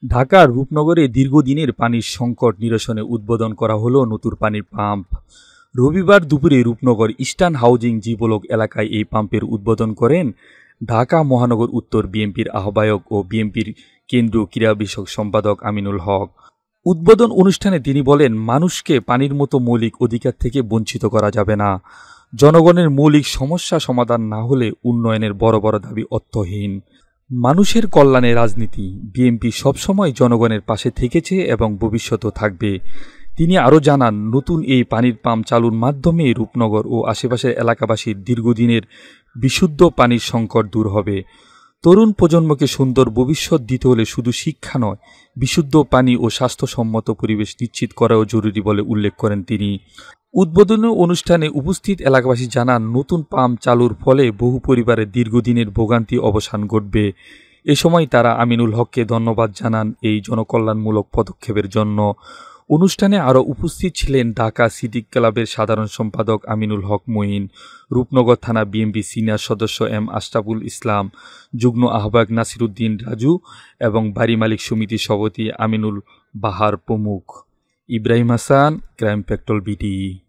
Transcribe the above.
ঢাকার রূপনগরে দীর্ঘদিনের পানির সংকট নিরসনে উদ্বোধন করা হলো নতুন পানির পাম্প। রবিবার দুপুরে রূপনগর ইস্টার্ন হাউজিং জি ব্লক এলাকায় এই পাম্পের উদ্বোধন করেন ঢাকা মহানগর উত্তর বিএনপির আহ্বায়ক ও বিএনপির কেন্দ্রীয় ক্রীড়া বিষয়ক সম্পাদক আমিনুল হক। উদ্বোধন অনুষ্ঠানে তিনি বলেন, মানুষকে পানির মতো মৌলিক অধিকার থেকে বঞ্চিত করা যাবে না। জনগণের মৌলিক সমস্যা সমাধান না হলে উন্নয়নের বড় বড় দাবি অর্থহীন। মানুষের কল্যাণে রাজনীতি, বিএনপি সবসময় জনগণের পাশে থেকেছে এবং ভবিষ্যতেও থাকবে। তিনি আরও জানান, নতুন এই পানির পাম্প চালুর মাধ্যমে রূপনগর ও আশেপাশের এলাকাবাসীর দীর্ঘদিনের বিশুদ্ধ পানির সংকট দূর হবে। তরুণ প্রজন্মকে সুন্দর ভবিষ্যৎ দিতে হলে শুধু শিক্ষা নয়, বিশুদ্ধ পানি ও স্বাস্থ্যসম্মত পরিবেশ নিশ্চিত করাও জরুরি বলে উল্লেখ করেন তিনি। উদ্বোধনী অনুষ্ঠানে উপস্থিত এলাকাবাসী জানান, নতুন পাম্প চালুর ফলে বহু পরিবারের দীর্ঘদিনের ভোগান্তি অবসান ঘটবে। এ সময় তারা আমিনুল হককে ধন্যবাদ জানান এই জনকল্যাণমূলক পদক্ষেপের জন্য। অনুষ্ঠানে আরও উপস্থিত ছিলেন ঢাকা সিটি ক্লাবের সাধারণ সম্পাদক আমিনুল হক মঈন, রূপনগর থানা বিএনপি সিনিয়র সদস্য এম আশরাফুল ইসলাম, যুগ্ম আহ্বায়ক নাসির উদ্দিন রাজু এবং বাড়ি মালিক সমিতির সভাপতি আমিনুল বাহার প্রমুখ। Ibrahim Hasan, crime petrol BD.